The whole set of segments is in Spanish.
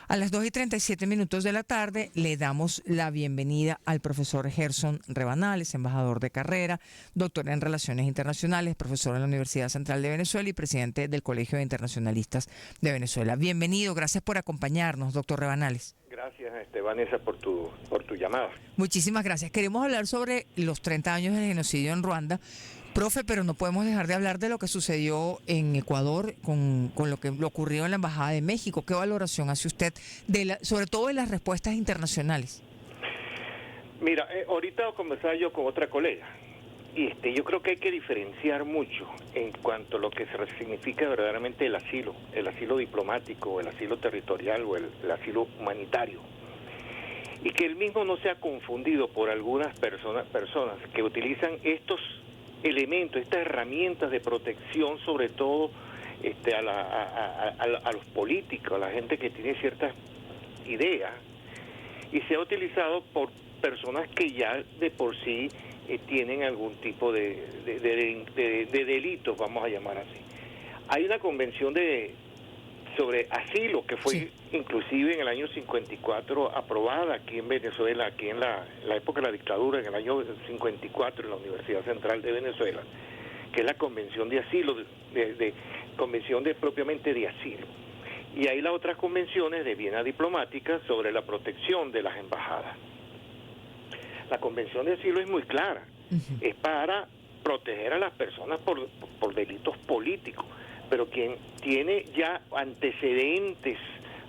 A las 2:37 de la tarde le damos la bienvenida al profesor Gerson Rebanales, embajador de carrera, doctor en Relaciones Internacionales, profesor en la Universidad Central de Venezuela y presidente del Colegio de Internacionalistas de Venezuela. Bienvenido, gracias por acompañarnos, doctor Rebanales. Gracias, Vanessa, por tu llamada. Muchísimas gracias. Queremos hablar sobre los 30 años del genocidio en Ruanda. Profe, pero no podemos dejar de hablar de lo que sucedió en Ecuador con lo que ocurrió en la Embajada de México. ¿Qué valoración hace usted sobre todo de las respuestas internacionales? Mira, ahorita conversaba yo con otra colega y yo creo que hay que diferenciar mucho en cuanto a lo que se significa verdaderamente el asilo diplomático, el asilo territorial o el asilo humanitario. Y que el mismo no sea confundido por algunas personas que utilizan estos elementos, estas herramientas de protección, sobre todo a los políticos, a la gente que tiene ciertas ideas, y se ha utilizado por personas que ya de por sí tienen algún tipo de delitos, vamos a llamar así. Hay una convención sobre asilo que fue inclusive en el año 54 aprobada aquí en Venezuela, aquí en la época de la dictadura, en el año 54 en la Universidad Central de Venezuela, que es la convención de asilo, convención propiamente de asilo. Y hay las otras convenciones de Viena diplomática sobre la protección de las embajadas. La convención de asilo es muy clara, es para proteger a las personas por delitos políticos, pero quien tiene ya antecedentes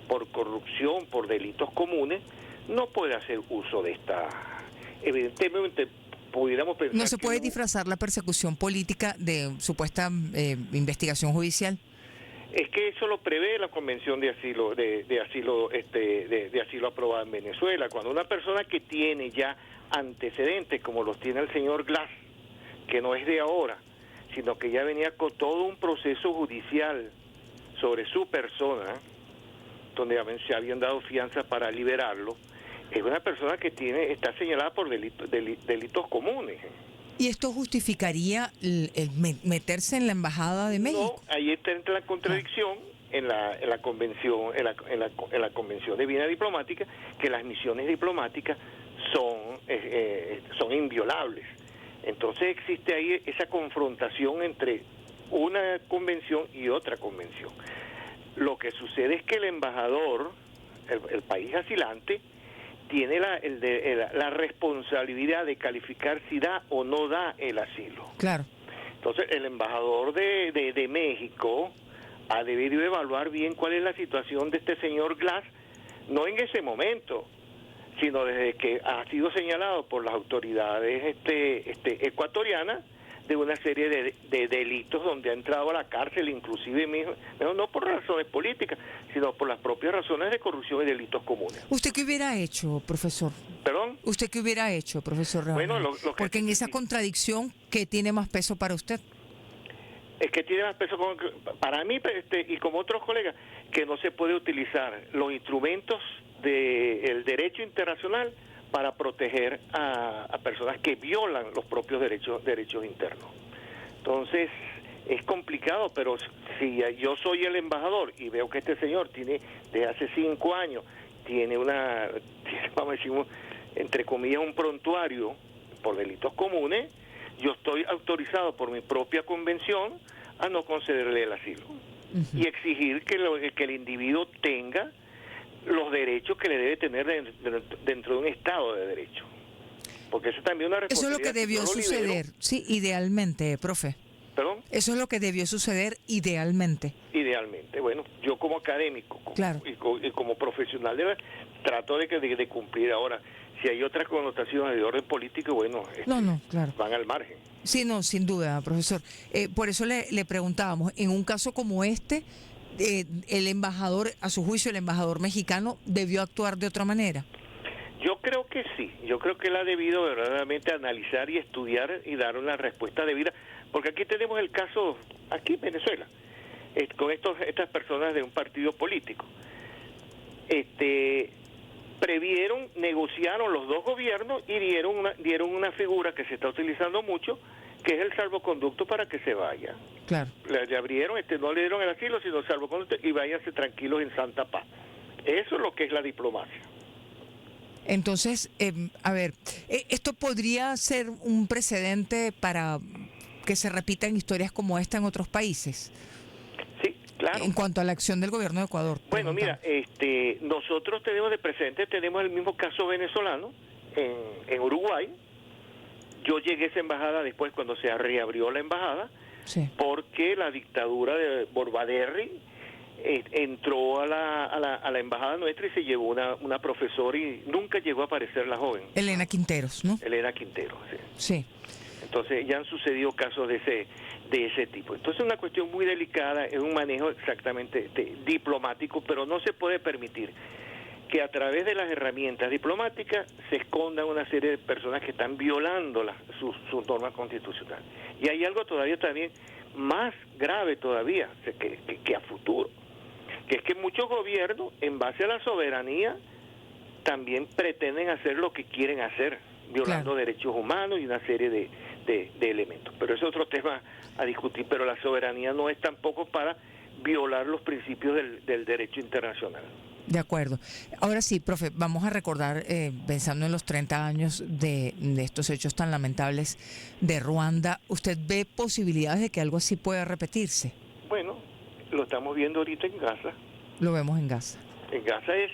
por corrupción, por delitos comunes, no puede hacer uso de esta. Evidentemente, pudiéramos pensar. ¿No se puede disfrazar la persecución política de supuesta investigación judicial? Es que eso lo prevé la Convención de Asilo, de asilo aprobada en Venezuela. Cuando una persona que tiene ya antecedentes, como los tiene el señor Glass, que no es de ahora, sino que ya venía con todo un proceso judicial sobre su persona, donde se habían dado fianza para liberarlo, es una persona que está señalada por delitos comunes. ¿Y esto justificaría el meterse en la Embajada de México? No, ahí está la contradicción en la convención, en la convención de Viena diplomática, que las misiones diplomáticas son inviolables. Entonces existe ahí esa confrontación entre una convención y otra convención. Lo que sucede es que el embajador, el país asilante, tiene la responsabilidad de calificar si da o no da el asilo. Claro. Entonces el embajador de México ha debido evaluar bien cuál es la situación de este señor Glass, no en ese momento, sino desde que ha sido señalado por las autoridades ecuatorianas de una serie de delitos donde ha entrado a la cárcel, inclusive no por razones políticas, sino por las propias razones de corrupción y delitos comunes. ¿Usted qué hubiera hecho, profesor? ¿Perdón? ¿Usted qué hubiera hecho, profesor Rebanales? Bueno, porque en esa contradicción, ¿qué tiene más peso para usted? Es que tiene más peso para mí y como otros colegas, que no se puede utilizar los instrumentos del derecho internacional para proteger a personas que violan los propios derechos internos. Entonces, es complicado, pero si yo soy el embajador y veo que este señor tiene, desde hace 5 años, tiene vamos a decir, entre comillas, un prontuario por delitos comunes, yo estoy autorizado por mi propia convención a no concederle el asilo y exigir que el individuo tenga los derechos que le debe tener dentro de un Estado de Derecho. Porque eso también es una responsabilidad. Eso es lo que debió suceder, sí, idealmente, profe. ¿Perdón? Eso es lo que debió suceder idealmente. Idealmente. Bueno, yo como académico claro. y como profesional trato de cumplir. Ahora, si hay otras connotaciones de orden político, bueno, claro, van al margen. Sí, no, sin duda, profesor. Por eso le preguntábamos, en un caso como este, el embajador, a su juicio, el embajador mexicano debió actuar de otra manera. Yo creo que sí, yo creo que él ha debido verdaderamente analizar y estudiar y dar una respuesta debida, porque aquí tenemos el caso, aquí en Venezuela, con estas personas de un partido político. Previeron, negociaron los dos gobiernos y dieron una figura que se está utilizando mucho, que es el salvoconducto para que se vaya. Claro. Le abrieron, no le dieron el asilo, sino el salvoconducto y váyanse tranquilos en santa paz. Eso es lo que es la diplomacia. Entonces, a ver, ¿esto podría ser un precedente para que se repitan historias como esta en otros países? Sí, claro. En cuanto a la acción del gobierno de Ecuador. Bueno, mira, nosotros tenemos de presente, tenemos el mismo caso venezolano en Uruguay. Yo llegué a esa embajada después cuando se reabrió la embajada, sí, porque la dictadura de Borbaderri entró a la embajada nuestra y se llevó una profesora y nunca llegó a aparecer la joven. Elena Quinteros, ¿no? Elena Quintero, sí. Sí. Entonces ya han sucedido casos de ese tipo. Entonces es una cuestión muy delicada, es un manejo exactamente diplomático, pero no se puede permitir que a través de las herramientas diplomáticas se escondan una serie de personas que están violando sus normas constitucionales. Y hay algo todavía también más grave todavía que a futuro, que es que muchos gobiernos, en base a la soberanía, también pretenden hacer lo que quieren hacer, violando derechos humanos y una serie de elementos. Pero es otro tema a discutir, pero la soberanía no es tampoco para violar los principios del derecho internacional. De acuerdo. Ahora sí, profe, vamos a recordar, pensando en los 30 años de estos hechos tan lamentables de Ruanda, ¿usted ve posibilidades de que algo así pueda repetirse? Bueno, lo estamos viendo ahorita en Gaza. Lo vemos en Gaza. En Gaza es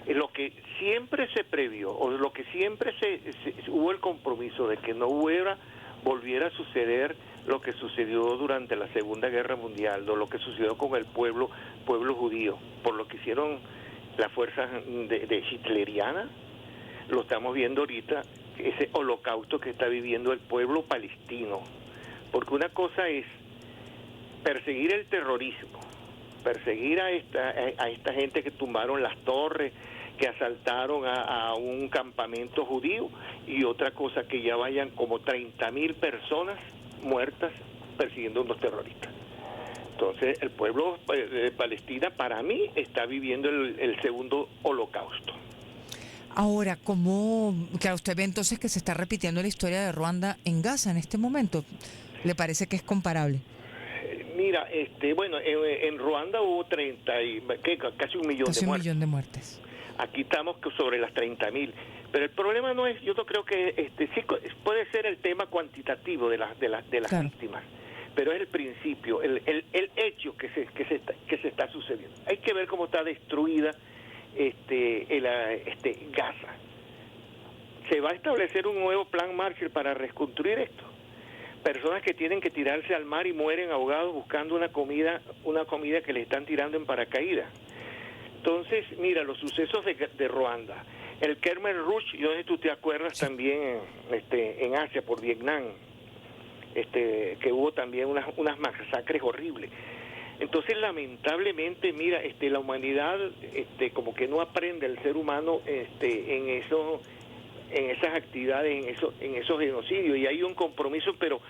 lo que siempre se previó, o lo que siempre hubo el compromiso de que no volviera a suceder lo que sucedió durante la Segunda Guerra Mundial, o lo que sucedió con el pueblo judío, por lo que hicieron las fuerzas de hitleriana. Lo estamos viendo ahorita, ese holocausto que está viviendo el pueblo palestino, porque una cosa es perseguir el terrorismo, perseguir a esta gente que tumbaron las torres, que asaltaron a un campamento judío, y otra cosa que ya vayan como 30.000 personas muertas persiguiendo a unos terroristas. Entonces el pueblo de Palestina, para mí, está viviendo el segundo holocausto. Ahora, ¿cómo, claro, usted ve entonces que se está repitiendo la historia de Ruanda en Gaza en este momento? ¿Le parece que es comparable? Mira, bueno, en Ruanda hubo casi 1 millón de muertes. Casi 1 millón de muertes. Aquí estamos sobre las 30.000. Pero el problema no es, yo no creo que sí puede ser el tema cuantitativo de las claro. víctimas, pero es el principio, el hecho que se está sucediendo. Hay que ver cómo está destruida Gaza. Se va a establecer un nuevo plan Marshall para reconstruir esto. Personas que tienen que tirarse al mar y mueren ahogados buscando una comida que le están tirando en paracaídas. Entonces, mira, los sucesos de Ruanda, el Khmer Rouge, yo no sé si tú te acuerdas, sí. También en Asia, por Vietnam, que hubo también unas masacres horribles. Entonces, lamentablemente, mira, la humanidad como que no aprende, el ser humano en esas actividades, en esos genocidios, y hay un compromiso, pero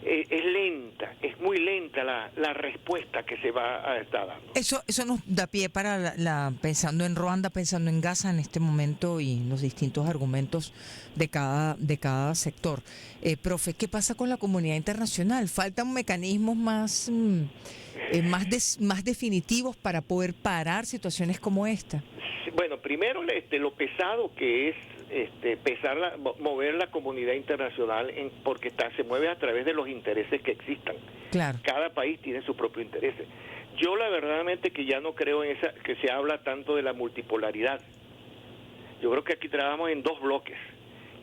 es muy lenta la respuesta que se va a estar dando. Eso nos da pie para pensando en Ruanda, pensando en Gaza en este momento y los distintos argumentos de cada sector. Profe, ¿qué pasa con la comunidad internacional? ¿Faltan mecanismos más definitivos para poder parar situaciones como esta? Bueno, primero lo pesado que es mover la comunidad internacional, porque se mueve a través de los intereses que existan. Claro. Cada país tiene su propio interés. Yo la verdaderamente que ya no creo en que se habla tanto de la multipolaridad. Yo creo que aquí trabajamos en 2 bloques,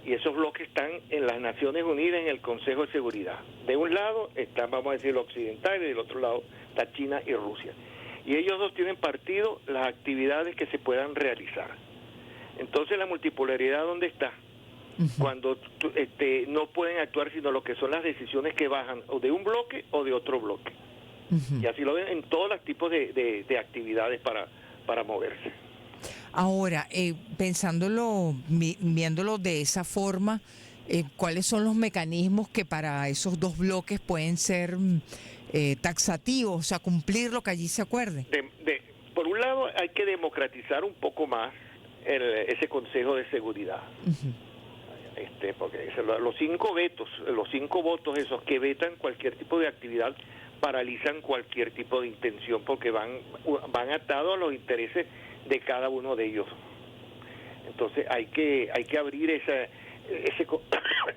y esos bloques están en las Naciones Unidas, en el Consejo de Seguridad. De un lado está, vamos a decir, lo occidental, y del otro lado está China y Rusia. Y ellos dos tienen partido las actividades que se puedan realizar. Entonces, la multipolaridad, ¿dónde está? Uh-huh. Cuando no pueden actuar sino lo que son las decisiones que bajan o de un bloque o de otro bloque. Uh-huh. Y así lo ven en todos los tipos de actividades para moverse. Ahora, viéndolo de esa forma, ¿cuáles son los mecanismos que para esos 2 bloques pueden ser taxativos, o sea, cumplir lo que allí se acuerde? Por un lado, hay que democratizar un poco más ese Consejo de Seguridad. Uh-huh. Porque los 5 vetos, los 5 votos esos que vetan cualquier tipo de actividad, paralizan cualquier tipo de intención, porque van atados a los intereses de cada uno de ellos. Entonces hay que abrir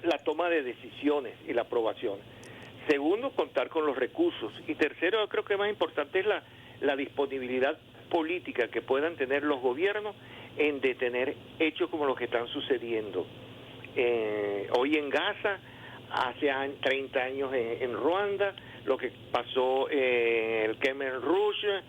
la toma de decisiones y la aprobación. Segundo, contar con los recursos. Y tercero, yo creo que más importante es la disponibilidad política que puedan tener los gobiernos en detener hechos como los que están sucediendo hoy en Gaza, hace 30 años en Ruanda, lo que pasó en el Khmer Rouge,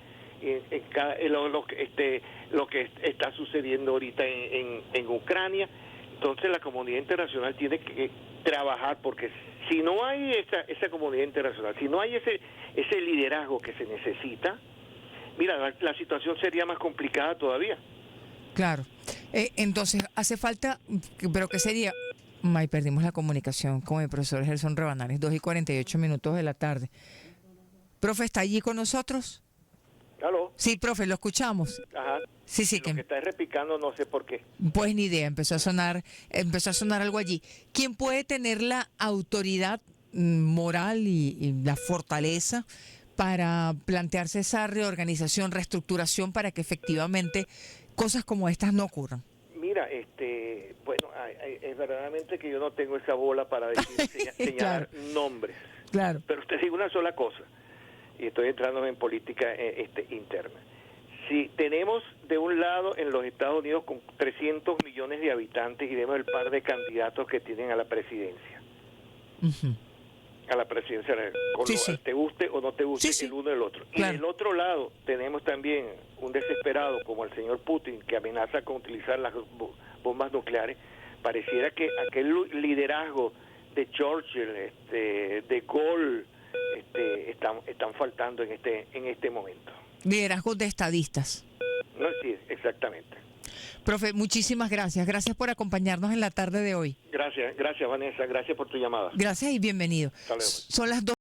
lo que está sucediendo ahorita en Ucrania. Entonces la comunidad internacional tiene que trabajar, porque si no hay esa comunidad internacional, si no hay ese liderazgo que se necesita, mira, la situación sería más complicada todavía. Claro. Entonces, hace falta, pero ¿qué sería? Ay, perdimos la comunicación con el profesor Gerson Rebanales, 2:48 de la tarde. Profe, ¿está allí con nosotros? ¿Aló? Sí, profe, lo escuchamos. Ajá. Sí, Lo que está replicando no sé por qué. Pues ni idea, empezó a sonar algo allí. ¿Quién puede tener la autoridad moral y la fortaleza para plantearse esa reorganización, reestructuración, para que efectivamente cosas como estas no ocurran? Mira, bueno, es verdaderamente que yo no tengo esa bola para decir, señalar nombres. Claro. Pero te digo una sola cosa, y estoy entrando en política interna. Si tenemos de un lado en los Estados Unidos con 300 millones de habitantes y vemos el par de candidatos que tienen a la presidencia, a la presidencia, te guste o no te guste, el uno del otro. Claro. Y del otro lado tenemos también un desesperado como el señor Putin, que amenaza con utilizar las bombas nucleares. Pareciera que aquel liderazgo de Churchill, de Gaulle, están faltando en este momento. Liderazgos de estadistas. No, sí, exactamente. Profe, muchísimas gracias. Gracias por acompañarnos en la tarde de hoy. Gracias, Vanessa. Gracias por tu llamada. Gracias y bienvenido. Hasta luego. Son las 2.